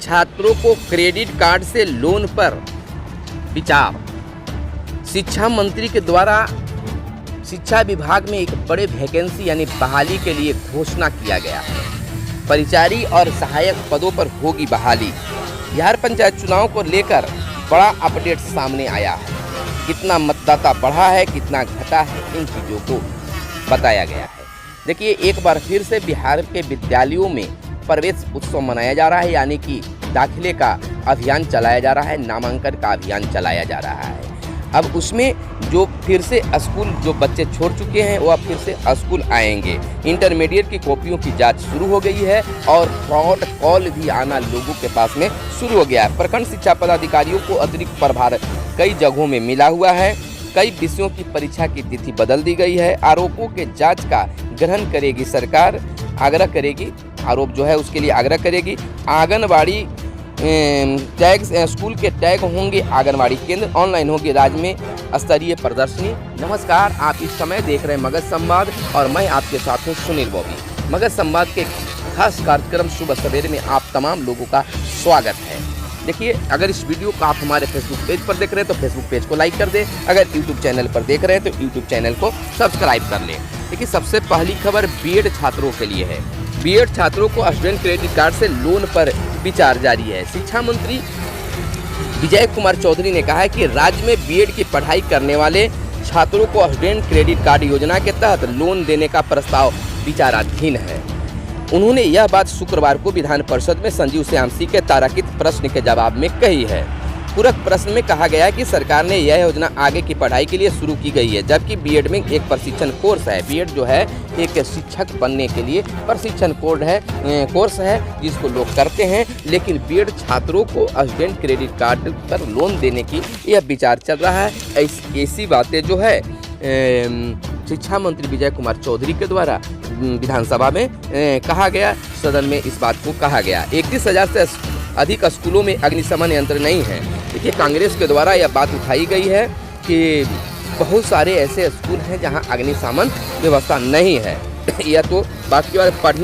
छात्रों को credit card से लोन पर विचार। शिक्षा मंत्री के द्वारा शिक्षा विभाग में एक बड़े वैकेंसी यानी बहाली के लिए घोषणा किया गया है। परिचारी और सहायक पदों पर होगी बहाली। बिहार पंचायत चुनाव को लेकर बड़ा अपडेट सामने आया है। कितना मतदाता बढ़ा है, कितना घटा है, इन चीज़ों को बताया गया है। देखिए, एक बार फिर से बिहार के विद्यालयों में प्रवेश उत्सव मनाया जा रहा है, यानी कि दाखिले का अभियान चलाया जा रहा है, नामांकन का अभियान चलाया जा रहा है। अब उसमें जो फिर से स्कूल जो बच्चे छोड़ चुके हैं वो अब फिर से स्कूल आएंगे। इंटरमीडिएट की कॉपियों की जांच शुरू हो गई है और फ्रॉड कॉल भी आना लोगों के पास में शुरू हो गया है। प्रखंड शिक्षा पदाधिकारियों को अतिरिक्त प्रभार कई जगहों में मिला हुआ है। कई विषयों की परीक्षा की तिथि बदल दी गई है। आरोपों के जांच का ग्रहण करेगी सरकार, आग्रह करेगी, आरोप जो है उसके लिए आग्रह करेगी। आंगनबाड़ी टैग, स्कूल के टैग होंगे आंगनबाड़ी केंद्र। ऑनलाइन होगी राज्य में स्तरीय प्रदर्शनी। नमस्कार, आप इस समय देख रहे हैं मगध संवाद और मैं आपके साथ हूँ सुनील बॉबी। मगध संवाद के खास कार्यक्रम सुबह सवेरे में आप तमाम लोगों का स्वागत है। देखिए, अगर इस वीडियो को आप हमारे फेसबुक पेज पर देख रहे हैं तो फेसबुक पेज को लाइक कर दें। अगर यूट्यूब चैनल पर देख रहे हैं तो यूट्यूब चैनल को सब्सक्राइब कर लें। देखिए, सबसे पहली खबर बीएड छात्रों के लिए है। बीएड छात्रों को स्टूडेंट क्रेडिट कार्ड से लोन पर विचार जारी है। शिक्षा मंत्री विजय कुमार चौधरी ने कहा है कि राज्य में बीएड की पढ़ाई करने वाले छात्रों को स्टूडेंट क्रेडिट कार्ड योजना के तहत लोन देने का प्रस्ताव विचाराधीन है। उन्होंने यह बात शुक्रवार को विधान परिषद में संजीव श्यामसी के तारांकित प्रश्न के जवाब में कही है। पूरक प्रश्न में कहा गया है कि सरकार ने यह योजना आगे की पढ़ाई के लिए शुरू की गई है, जबकि बीएड में एक प्रशिक्षण कोर्स है। बीएड जो है एक शिक्षक बनने के लिए प्रशिक्षण कोर्स है जिसको लोग करते हैं, लेकिन बीएड छात्रों को स्टूडेंट क्रेडिट कार्ड पर लोन देने की यह विचार चल रहा है। ऐसी बातें जो है शिक्षा मंत्री विजय कुमार चौधरी के द्वारा विधानसभा में कहा गया, सदन में इस बात को कहा गया। 31,000 से अधिक स्कूलों में अग्निशमन यंत्र नहीं है। देखिए, कांग्रेस के द्वारा यह बात उठाई गई है कि बहुत सारे ऐसे स्कूल हैं जहां अग्निशमन व्यवस्था नहीं है। यह तो बात की बात,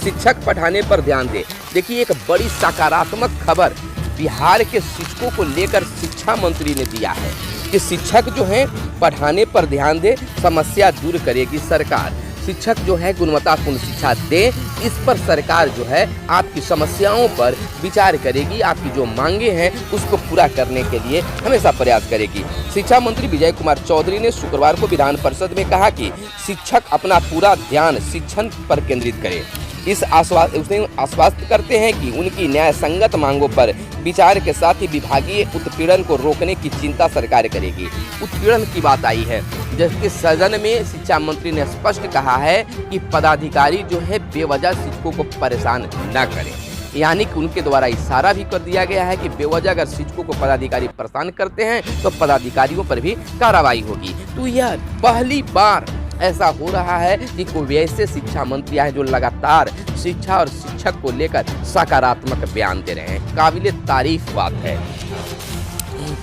शिक्षक पढ़ाने पर ध्यान दे। देखिए, एक बड़ी सकारात्मक खबर बिहार के शिक्षकों को लेकर शिक्षा मंत्री ने दिया है कि शिक्षक जो हैं पढ़ाने पर ध्यान दे, समस्या दूर करेगी सरकार। शिक्षक जो है गुणवत्तापूर्ण शिक्षा दे, इस पर सरकार जो है आपकी समस्याओं पर विचार करेगी, आपकी जो मांगे हैं उसको पूरा करने के लिए हमेशा प्रयास करेगी। शिक्षा मंत्री विजय कुमार चौधरी ने शुक्रवार को विधान परिषद में कहा कि शिक्षक अपना पूरा ध्यान शिक्षण पर केंद्रित करें। उसने आश्वस्त करते हैं कि उनकी न्याय संगत मांगों पर विचार के साथ ही विभागीय उत्पीड़न को रोकने की चिंता सरकार करेगी। उत्पीड़न की बात आई है, जबकि सदन में शिक्षा मंत्री ने स्पष्ट कहा है कि पदाधिकारी जो है बेवजह शिक्षकों को परेशान न करें। यानी कि उनके द्वारा इशारा भी कर दिया गया है कि बेवजह अगर शिक्षकों को पदाधिकारी परेशान करते हैं तो पदाधिकारियों पर भी कार्रवाई होगी। तो यह पहली बार ऐसा हो रहा है कि कोई ऐसे शिक्षा मंत्री है जो लगातार शिक्षा और शिक्षक को लेकर सकारात्मक बयान दे रहे हैं। काबिले तारीफ बात है।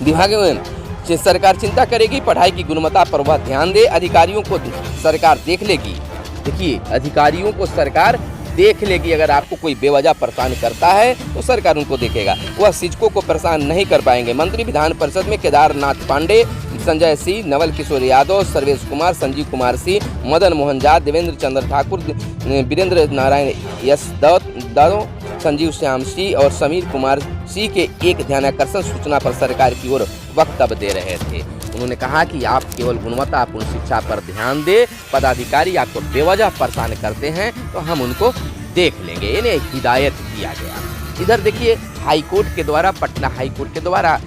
विभाग में सरकार चिंता करेगी, पढ़ाई की गुणवत्ता पर वह ध्यान दे, अधिकारियों को सरकार देख लेगी। देखिए, अधिकारियों को सरकार देख लेगी। अगर आपको कोई बेवजह परेशान करता है तो सरकार उनको देखेगा, वह शिक्षकों को परेशान नहीं कर पाएंगे। मंत्री विधान परिषद में केदारनाथ पांडे, संजय सिंह, नवल किशोर यादव, सर्वेश कुमार, संजीव कुमार सिंह, मदन मोहन झा, देवेंद्र चंद्र ठाकुर, वीरेंद्र नारायण यादव, संजीव श्याम सिंह और समीर कुमार सिंह के एक ध्यानाकर्षण सूचना पर सरकार की ओर वक्तव्य दे रहे थे। उन्होंने कहा कि आप केवल गुणवत्तापूर्ण शिक्षा पर ध्यान दें, पदाधिकारी आपको बेवजह परेशान करते हैं तो हम उनको देख लेंगे, इन्हें हिदायत किया गया। इधर देखिए, हाईकोर्ट के द्वारा, पटना हाईकोर्ट के द्वारा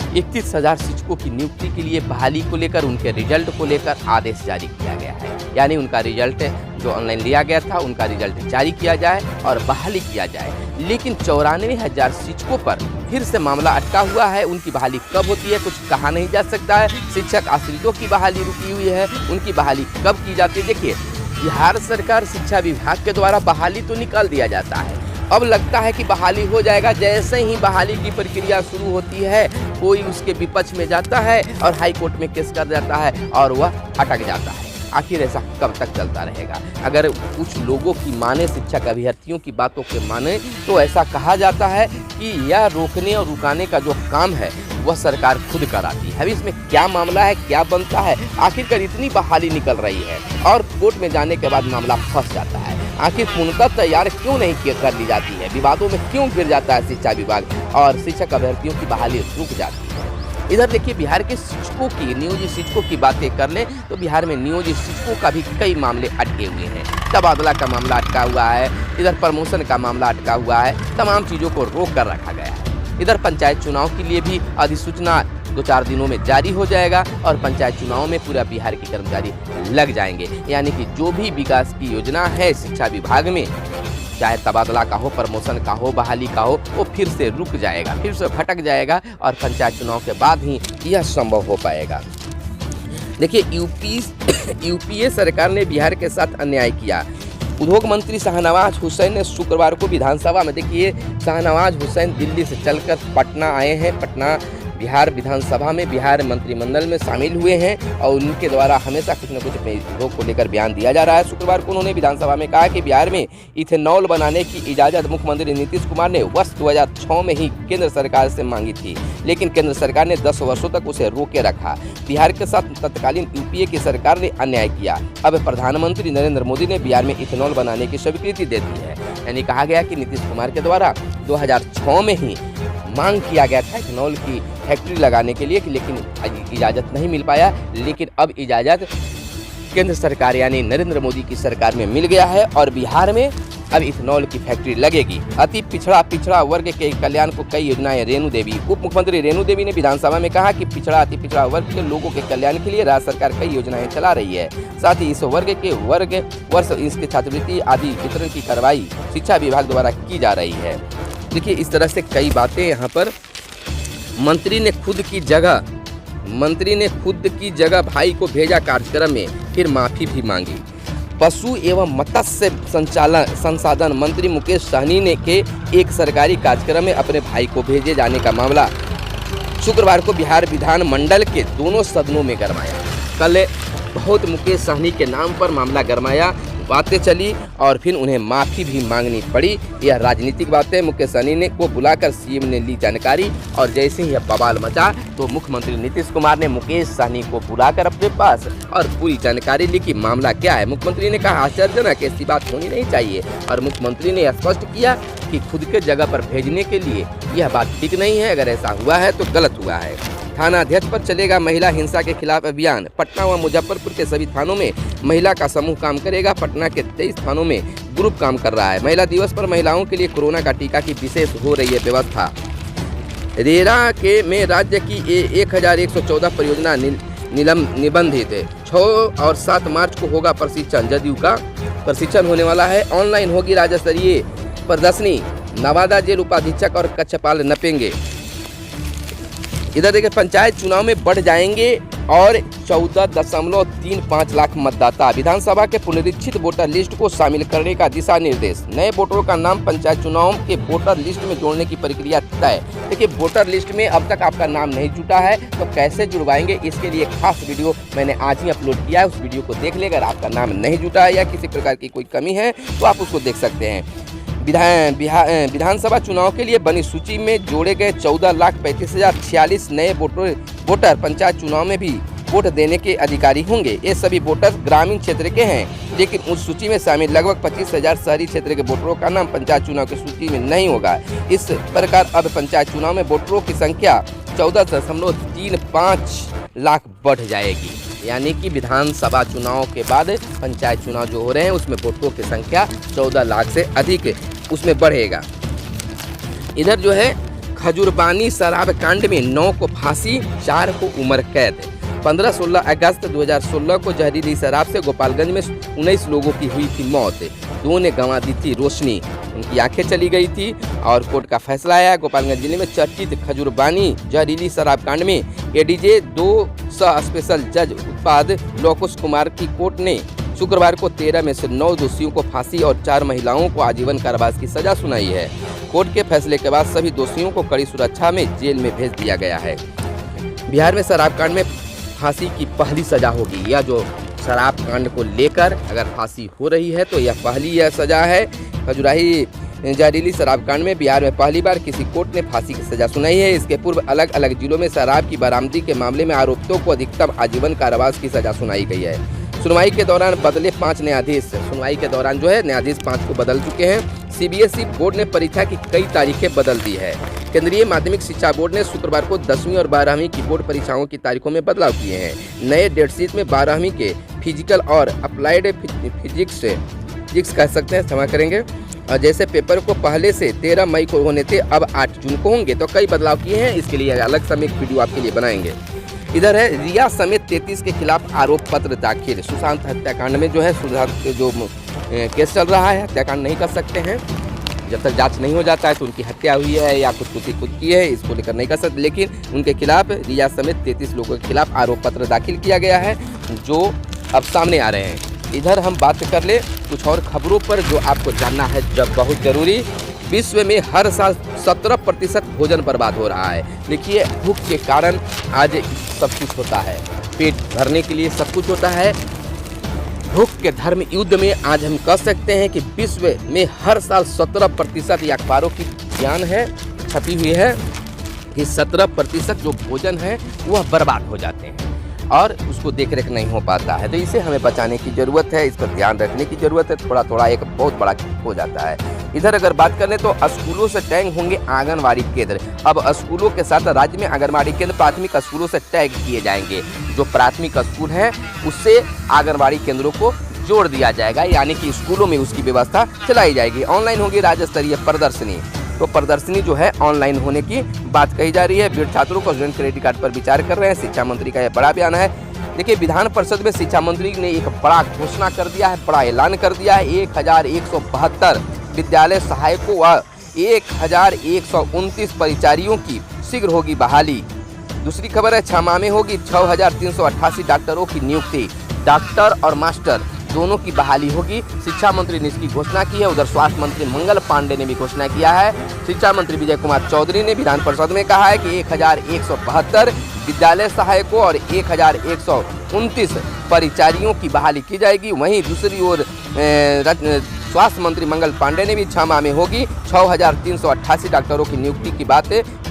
31,000 शिक्षकों की नियुक्ति के लिए बहाली को लेकर, उनके रिजल्ट को लेकर आदेश जारी किया गया है। यानी उनका रिजल्ट जो ऑनलाइन लिया गया था उनका रिजल्ट जारी किया जाए और बहाली किया जाए। लेकिन 94,000 शिक्षकों पर फिर से मामला अटका हुआ है। उनकी बहाली कब होती है कुछ कहा नहीं जा सकता है। शिक्षक आश्रितों की बहाली रुकी हुई है, उनकी बहाली कब की जाती है। देखिए, बिहार सरकार शिक्षा विभाग के द्वारा बहाली तो निकाल दिया जाता है, अब लगता है कि बहाली हो जाएगा। जैसे ही बहाली की प्रक्रिया शुरू होती है, कोई उसके विपक्ष में जाता है और हाई कोर्ट में केस कर जाता है और वह अटक जाता है। आखिर ऐसा कब तक चलता रहेगा? अगर कुछ लोगों की माने, शिक्षक अभ्यर्थियों की बातों के माने, तो ऐसा कहा जाता है कि यह रोकने और रुकाने का जो काम है वह सरकार खुद कराती है। अभी इसमें क्या मामला है, क्या बनता है, आखिरकार इतनी बहाली निकल रही है और कोर्ट में जाने के बाद मामला फंस जाता है। आखिर पूर्णतः तैयार क्यों नहीं कर ली जाती है, विवादों में क्यों गिर जाता है शिक्षा विभाग और शिक्षक अभ्यर्थियों की बहाली रुक जाती है। इधर देखिए, बिहार के शिक्षकों की, नियोजित शिक्षकों की बातें कर लें तो बिहार में नियोजित शिक्षकों का भी कई मामले अटके हुए हैं। तबादला का मामला अटका हुआ है, इधर प्रमोशन का मामला अटका हुआ है, तमाम चीज़ों को रोक कर रखा गया है। इधर पंचायत चुनाव के लिए भी अधिसूचना 2-4 दिनों में जारी हो जाएगा और पंचायत चुनाव में पूरा बिहार के कर्मचारी लग जाएंगे। यानी कि जो भी विकास की योजना है शिक्षा विभाग में, चाहे तबादला का हो, प्रमोशन का हो, बहाली का हो, वो फिर से रुक जाएगा, फिर से भटक जाएगा और पंचायत चुनाव के बाद ही यह संभव हो पाएगा। देखिए, यूपीए सरकार ने बिहार के साथ अन्याय किया। उद्योग मंत्री शाहनवाज हुसैन ने शुक्रवार को विधानसभा में, देखिए शाहनवाज हुसैन दिल्ली से चलकर पटना आए हैं, पटना बिहार विधानसभा में बिहार मंत्रिमंडल में शामिल हुए हैं और उनके द्वारा हमेशा कुछ न कुछ अपने उद्योग को लेकर बयान दिया जा रहा है। शुक्रवार को उन्होंने विधानसभा में कहा कि बिहार में इथेनॉल बनाने की इजाज़त मुख्यमंत्री नीतीश कुमार ने वर्ष 2006 में ही केंद्र सरकार से मांगी थी, लेकिन केंद्र सरकार ने 10 वर्षों तक उसे रोके रखा। बिहार के साथ तत्कालीन यूपीए की सरकार ने अन्याय किया। अब प्रधानमंत्री नरेंद्र मोदी ने बिहार में इथेनॉल बनाने की स्वीकृति दे दी है। यानी कहा गया कि नीतीश कुमार के द्वारा 2006 में ही मांग किया गया था इथेनॉल की फैक्ट्री लगाने के लिए, लेकिन इजाज़त नहीं मिल पाया। लेकिन अब इजाज़त केंद्र सरकार यानी नरेंद्र मोदी की सरकार में मिल गया है और बिहार में अब इथेनॉल की फैक्ट्री लगेगी। अति पिछड़ा वर्ग के कल्याण को कई योजनाएं। रेणु देवी, उप मुख्यमंत्री रेणु देवी ने विधानसभा में कहा कि अति पिछड़ा वर्ग के लोगों के कल्याण के लिए राज्य सरकार कई योजनाएं चला रही है। साथ ही इस वर्ग के वर्ष इसके छात्रवृत्ति आदि वितरण की कार्रवाई शिक्षा विभाग द्वारा की जा रही है। देखिए, इस तरह से कई बातें यहाँ पर मंत्री ने खुद की जगह भाई को भेजा कार्यक्रम में, फिर माफी भी मांगी। पशु एवं मत्स्य संसाधन मंत्री मुकेश सहनी ने के एक सरकारी कार्यक्रम में अपने भाई को भेजे जाने का मामला शुक्रवार को बिहार विधानमंडल के दोनों सदनों में गरमाया। कल बहुत मुकेश सहनी के नाम पर मामला गरमाया, बातें चली और फिर उन्हें माफ़ी भी मांगनी पड़ी। यह राजनीतिक बातें। मुकेश सहनी को बुलाकर सीएम ने ली जानकारी और जैसे ही यह बवाल मचा तो मुख्यमंत्री नीतीश कुमार ने मुकेश सहनी को बुलाकर अपने पास और पूरी जानकारी ली कि मामला क्या है। मुख्यमंत्री ने कहा आश्चर्यजनक ऐसी बात होनी नहीं चाहिए और मुख्यमंत्री ने स्पष्ट किया कि खुद के जगह पर भेजने के लिए यह बात ठीक नहीं है। अगर ऐसा हुआ है तो गलत हुआ है। थाना अध्यक्ष पर चलेगा महिला हिंसा के खिलाफ अभियान। पटना व मुजफ्फरपुर के सभी थानों में महिला का समूह काम करेगा। पटना के 23 थानों में ग्रुप काम कर रहा है। महिला दिवस पर महिलाओं के लिए कोरोना का टीका की विशेष हो रही है व्यवस्था। रेरा में राज्य की 1114 परियोजना निबंधित। 6 और 7 मार्च को होगा प्रशिक्षण। जदयू का प्रशिक्षण होने वाला है। ऑनलाइन होगी राज्य स्तरीय प्रदर्शनी। नवादा जेल उपाधीक्षक और कक्षपाल नपेंगे। इधर देखिए, पंचायत चुनाव में बढ़ जाएंगे और 14.35 लाख मतदाता। विधानसभा के पुनरीक्षित वोटर लिस्ट को शामिल करने का दिशा निर्देश। नए वोटरों का नाम पंचायत चुनाव के वोटर लिस्ट में जोड़ने की प्रक्रिया तय। देखिए, वोटर लिस्ट में अब तक आपका नाम नहीं जुटा है तो कैसे जुड़वाएंगे, इसके लिए खास वीडियो मैंने आज ही अपलोड किया है। उस वीडियो को देख लेकर आपका नाम नहीं जुटा है या किसी प्रकार की कोई कमी है तो आप उसको देख सकते हैं। विधानसभा चुनाव के लिए बनी सूची में जोड़े गए 14,35,046 नए वोटर पंचायत चुनाव में भी वोट देने के अधिकारी होंगे। ये सभी वोटर ग्रामीण क्षेत्र के हैं, लेकिन उस सूची में शामिल लगभग 25,000 शहरी क्षेत्र के वोटरों का नाम पंचायत चुनाव की सूची में नहीं होगा। इस प्रकार अब पंचायत चुनाव में वोटरों की संख्या 14.35 लाख बढ़ जाएगी। यानी कि विधानसभा चुनाव के बाद पंचायत चुनाव जो हो रहे हैं उसमें वोटरों की संख्या 14 लाख से अधिक उसमें बढ़ेगा। इधर जो है, खजूरबानी शराब कांड में 9 को फांसी, 4 को उम्र कैद। 15-16 अगस्त 2016 को जहरीली शराब से गोपालगंज में 19 लोगों की हुई थी मौत। 2 ने गंवा दी थी रोशनी, उनकी आंखें चली गई थी और कोर्ट का फैसला आया। गोपालगंज जिले में चर्चित खजूरबानी जहरीली शराब कांड में एडीजे 2 स्पेशल जज उत्पाद लोकुश कुमार की कोर्ट ने शुक्रवार को 13 में से 9 दोषियों को फांसी और 4 महिलाओं को आजीवन कारावास की सजा सुनाई है। कोर्ट के फैसले के बाद सभी दोषियों को कड़ी सुरक्षा में जेल में भेज दिया गया है। बिहार में शराब कांड में फांसी की पहली सजा होगी। यह जो शराब कांड को लेकर अगर फांसी हो रही है तो यह पहली यह सजा है। खजुराही जहरीली शराब कांड में बिहार में पहली बार किसी कोर्ट ने फांसी की सजा सुनाई है। इसके पूर्व अलग अलग जिलों में शराब की बरामदी के मामले में आरोपितों को अधिकतम आजीवन कारावास की सजा सुनाई गई है। सुनवाई के दौरान बदले 5 न्यायाधीश। सुनवाई के दौरान जो है न्यायाधीश 5 को बदल चुके हैं। सीबीएसई बोर्ड ने परीक्षा की कई तारीखें बदल दी है। केंद्रीय माध्यमिक शिक्षा बोर्ड ने शुक्रवार को 10वीं और 12वीं की बोर्ड परीक्षाओं की तारीखों में बदलाव किए हैं। नए डेटशीट में 12वीं के फिजिकल और अप्लाइड फिजिक्स कह सकते हैं, क्षमा करेंगे, जैसे पेपर को पहले से 13 मई को होने थे अब 8 जून को होंगे। तो कई बदलाव किए हैं, इसके लिए अलग से एक वीडियो आपके लिए बनाएंगे। इधर है रिया समेत 33 के खिलाफ आरोप पत्र दाखिल। सुशांत हत्याकांड में जो है जो केस चल रहा है, हत्याकांड नहीं कर सकते हैं जब तक जांच नहीं हो जाता है तो उनकी हत्या हुई है या खुद की है, इसको लेकर नहीं कर सकते। लेकिन उनके खिलाफ रिया समेत 33 लोगों के खिलाफ आरोप पत्र दाखिल किया गया है जो अब सामने आ रहे हैं। इधर हम बात कर ले कुछ और खबरों पर जो आपको जानना है जब बहुत जरूरी। विश्व में हर साल 17% भोजन बर्बाद हो रहा है। देखिए भूख के कारण आज सब कुछ होता है, पेट भरने के लिए सब कुछ होता है। भूख के धर्म युद्ध में आज हम कह सकते हैं कि विश्व में हर साल 17% या अखबारों की बयान है छपी हुई है कि 17% जो भोजन है वह बर्बाद हो जाते हैं और उसको देख रेख नहीं हो पाता है। तो इसे हमें बचाने की ज़रूरत है, इस पर ध्यान रखने की ज़रूरत है। थोड़ा एक बहुत बड़ा हो जाता है। इधर अगर बात करें तो स्कूलों से टैग होंगे आंगनवाड़ी केंद्र। अब स्कूलों के साथ राज्य में आंगनवाड़ी केंद्र प्राथमिक स्कूलों से टैग किए जाएंगे। जो प्राथमिक स्कूल है उससे आंगनवाड़ी केंद्रों को जोड़ दिया जाएगा, यानी कि स्कूलों में उसकी व्यवस्था चलाई जाएगी। ऑनलाइन होगी राज्य स्तरीय प्रदर्शनी। तो प्रदर्शनी जो है ऑनलाइन होने की बात कही जा रही है। बीएड छात्रों को स्टूडेंट क्रेडिट कार्ड पर विचार कर रहे हैं। शिक्षा मंत्री का यह बड़ा बयान है। देखिए विधान परिषद में शिक्षा मंत्री ने एक बड़ा घोषणा कर दिया है, बड़ा ऐलान कर दिया है। 1172 विद्यालय सहायकों व 1129 परिचारियों की शीघ्र होगी बहाली। दूसरी खबर है 6 माह में होगी 6388 डॉक्टरों की नियुक्ति। डॉक्टर और मास्टर दोनों की बहाली होगी। शिक्षा मंत्री ने इसकी घोषणा की है। उधर स्वास्थ्य मंत्री मंगल पांडे ने भी घोषणा किया है। शिक्षा मंत्री विजय कुमार चौधरी ने विधान परिषद में कहा है कि 1172 विद्यालय सहायकों और 1129 परिचारियों की बहाली की जाएगी। वहीं दूसरी ओर स्वास्थ्य मंत्री मंगल पांडे ने भी 6 माह में होगी 6388 डॉक्टरों की नियुक्ति की बात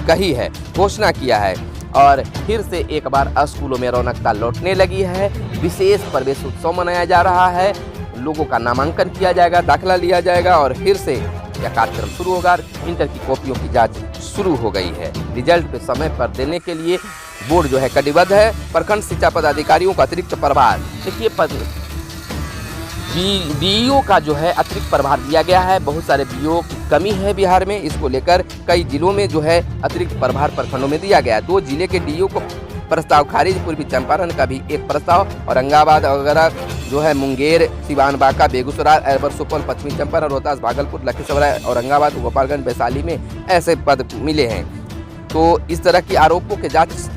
कही है, घोषणा किया है। और फिर से एक बार स्कूलों में रौनकता लौटने लगी है। विशेष प्रवेश उत्सव मनाया जा रहा है। लोगों का नामांकन किया जाएगा, दाखिला लिया जाएगा और फिर से यह कार्यक्रम शुरू होगा। इंटर की कॉपियों की जांच शुरू हो गई है। रिजल्ट पे समय पर देने के लिए बोर्ड जो है कटिबद्ध है। प्रखंड शिक्षा पदाधिकारियों का अतिरिक्त प्रभार, देखिए बीईओ का जो है अतिरिक्त प्रभार दिया गया है। बहुत सारे बीईओ की कमी है बिहार में, इसको लेकर कई जिलों में जो है अतिरिक्त प्रभार प्रखंडों में दिया गया। 2 जिले के डीईओ को प्रस्ताव खारिज। पूर्वी चंपारण का भी एक प्रस्ताव। औरंगाबाद वगैरह जो है मुंगेर, सिवान, बांका, बेगूसराय, अरवल, सुपौल, पश्चिमी चंपारण, रोहतास, भागलपुर, लखीसराय, औरंगाबाद, गोपालगंज, वैशाली में ऐसे पद मिले हैं। तो इस तरह की आरोपों के जांच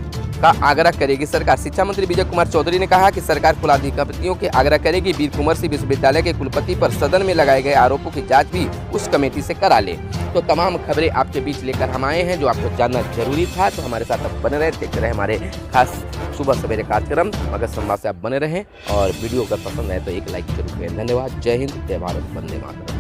का आग्रह करेगी सरकार। शिक्षा मंत्री विजय कुमार चौधरी ने कहा कि सरकार कुलाधिपतियों के आग्रह करेगी वीर कुंवर सिंह विश्वविद्यालय के कुलपति पर सदन में लगाए गए आरोपों की जांच भी उस कमेटी से करा ले। तो तमाम खबरें आपके बीच लेकर हम आए हैं जो आपको जानना जरूरी था। तो हमारे साथ आप बने रहे, देखते रहे हमारे खास सुबह सवेरे कार्यक्रम मगध संवाद से आप बने रहें और वीडियो अगर पसंद आए तो एक लाइक जरूर करें। धन्यवाद। जय हिंद, जय भारत, वंदे मातरम।